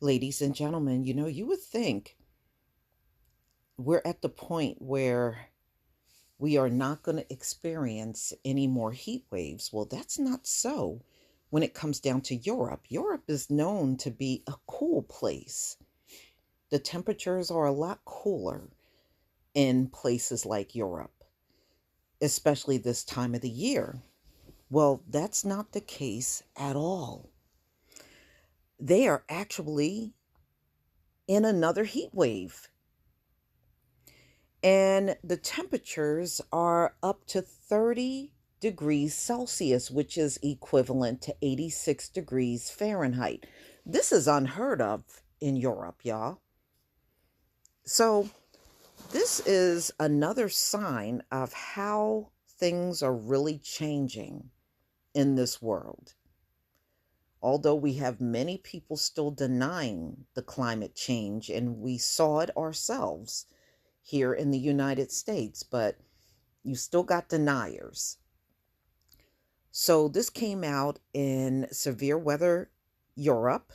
Ladies and gentlemen, you would think we're at the point where we are not going to experience any more heat waves. Well, that's not so when it comes down to Europe. Europe is known to be a cool place. The temperatures are a lot cooler in places like Europe, especially this time of the year. Well, that's not the case at all. They are actually in another heat wave. And the temperatures are up to 30 degrees Celsius, which is equivalent to 86 degrees Fahrenheit. This is unheard of in Europe, y'all. So, this is another sign of how things are really changing in this world. Although we have many people still denying the climate change, and we saw it ourselves here in the United States, but you still got deniers. So this came out in Severe Weather Europe,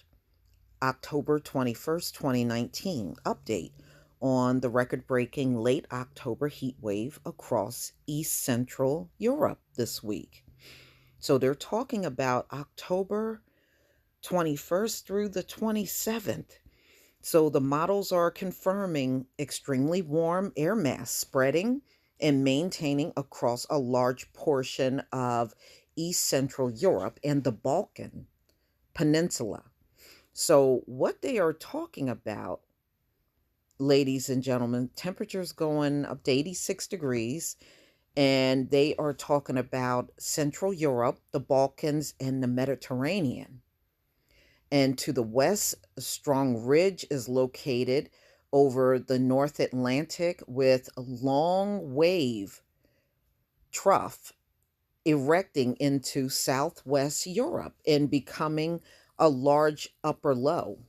October 21st, 2019, update on the record-breaking late October heat wave across East Central Europe this week. So they're talking about October 21st through the 27th. So the models are confirming extremely warm air mass spreading and maintaining across a large portion of East Central Europe and the Balkan Peninsula. So what they are talking about, ladies and gentlemen, temperatures going up to 86 degrees, and they are talking about Central Europe, the Balkans, and the Mediterranean. And to the west, a strong ridge is located over the North Atlantic with a long wave trough erecting into southwest Europe and becoming a large upper low.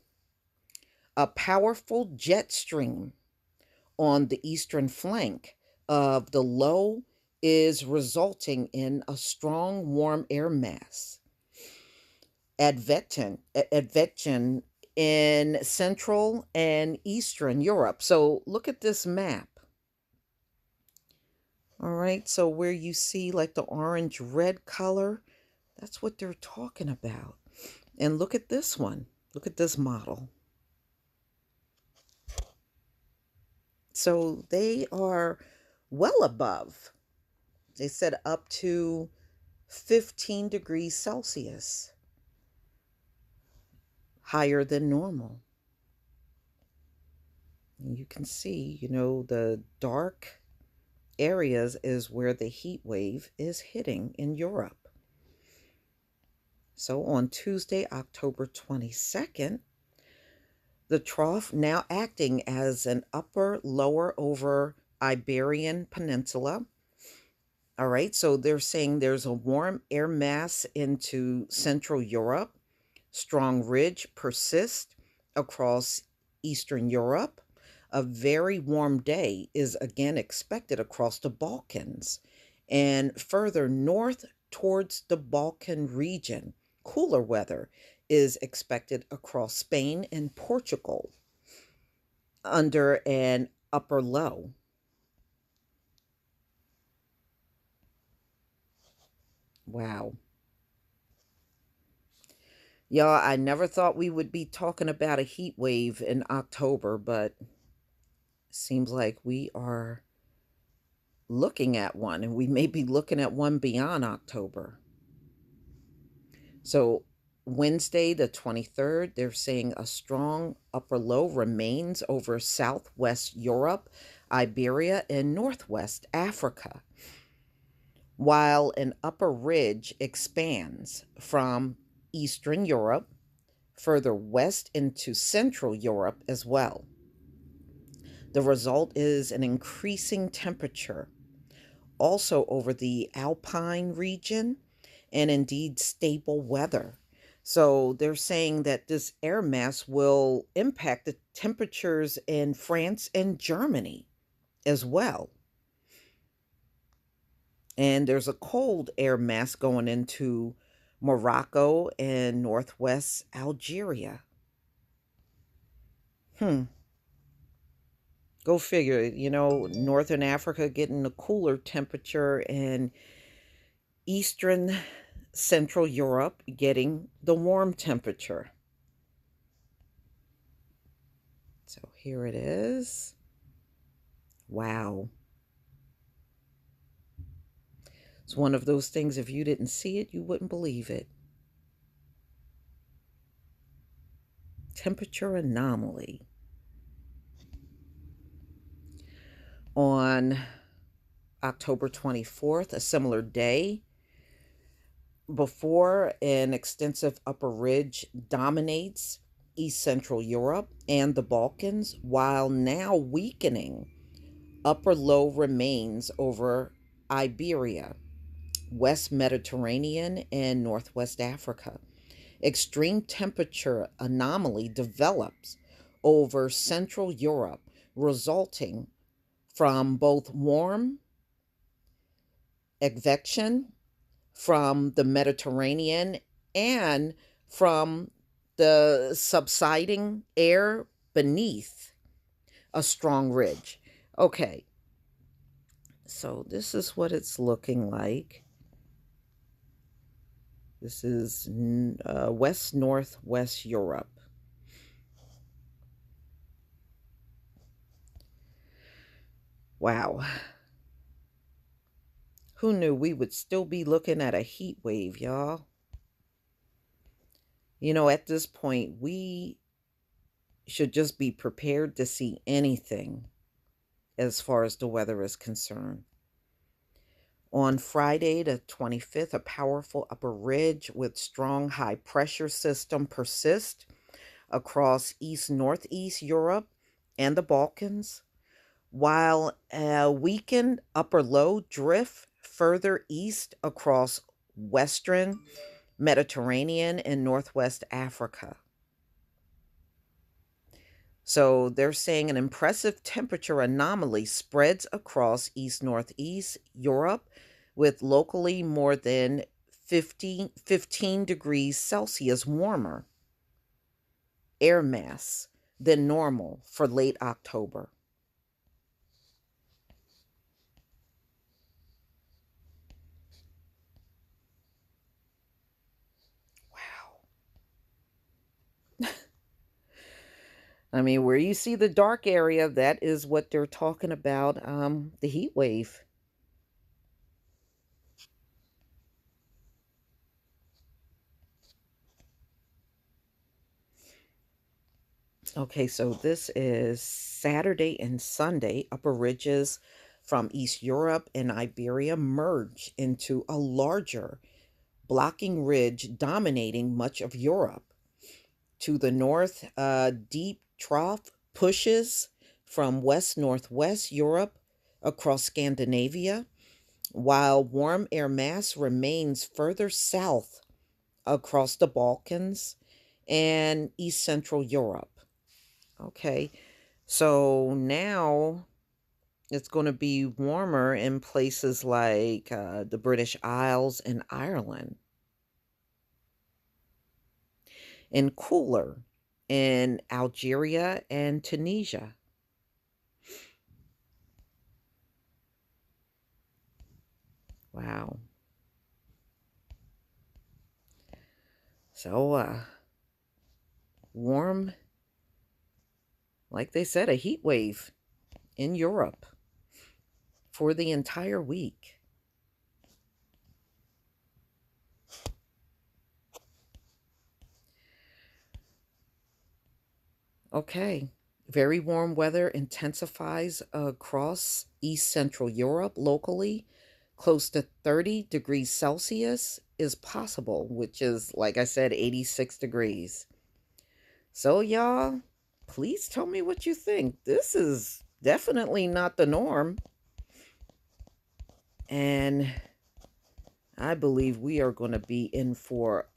A powerful jet stream on the eastern flank of the low is resulting in a strong warm air mass advection in Central and Eastern Europe. So look at this map. All right, so where you see like the orange red color, that's what they're talking about. And look at this one. Look at this model. So they are well above. They said up to 15 degrees Celsius, higher than normal. And you can see, the dark areas is where the heat wave is hitting in Europe. So on Tuesday, October 22nd, the trough now acting as an upper lower over Iberian Peninsula. All right, so they're saying there's a warm air mass into Central Europe. Strong ridge persists across Eastern Europe. A very warm day is again expected across the Balkans and further north towards the Balkan region. Cooler weather is expected across Spain and Portugal under an upper low. Wow. Y'all, I never thought we would be talking about a heat wave in October, but seems like we are looking at one, and we may be looking at one beyond October. So Wednesday, the 23rd, they're saying a strong upper low remains over southwest Europe, Iberia, and northwest Africa, while an upper ridge expands from Eastern Europe further west into Central Europe as well. The result is an increasing temperature also over the Alpine region and indeed stable weather. So they're saying that this air mass will impact the temperatures in France and Germany as well. And there's a cold air mass going into Morocco and northwest Algeria. Hmm. Go figure. Northern Africa getting the cooler temperature, and Eastern Central Europe getting the warm temperature. So here it is. Wow. It's one of those things, if you didn't see it, you wouldn't believe it. Temperature anomaly. On October 24th, a similar day, before an extensive upper ridge dominates East Central Europe and the Balkans, while now weakening, upper low remains over Iberia, West Mediterranean, and Northwest Africa. Extreme temperature anomaly develops over Central Europe, resulting from both warm advection from the Mediterranean and from the subsiding air beneath a strong ridge. Okay, so this is what it's looking like. This is West Northwest Europe. Wow. Who knew we would still be looking at a heat wave, y'all? At this point, we should just be prepared to see anything as far as the weather is concerned. On Friday, the 25th, a powerful upper ridge with strong high pressure system persists across east northeast Europe and the Balkans, while a weakened upper low drift further east across western Mediterranean and northwest Africa. So they're saying an impressive temperature anomaly spreads across east northeast Europe with locally more than 15 degrees Celsius warmer air mass than normal for late October. Wow. I mean, where you see the dark area, that is what they're talking about, the heat wave. Okay, so this is Saturday and Sunday. Upper ridges from East Europe and Iberia merge into a larger blocking ridge dominating much of Europe. To the north, deep trough pushes from west northwest Europe across Scandinavia, while warm air mass remains further south across the Balkans and East Central Europe. Okay, so now it's going to be warmer in places like the British Isles and Ireland, and cooler in Algeria and Tunisia. Wow. So, warm, like they said, a heat wave in Europe for the entire week. Okay. Very warm weather intensifies across East Central Europe locally. Close to 30 degrees Celsius is possible, which is, like I said, 86 degrees. So, y'all, please tell me what you think. This is definitely not the norm. And I believe we are going to be in for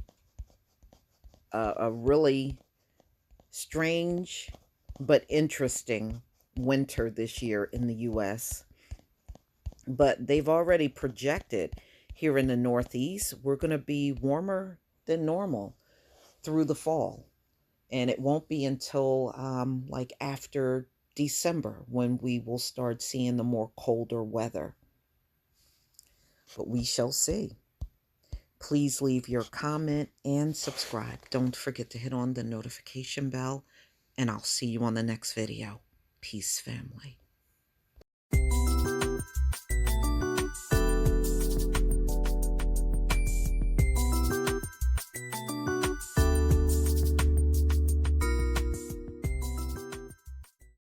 a really strange but interesting winter this year in the US. But they've already projected here in the Northeast, we're going to be warmer than normal through the fall. And it won't be until like after December when we will start seeing the more colder weather. But we shall see. Please leave your comment and subscribe. Don't forget to hit on the notification bell, and I'll see you on the next video. Peace, family.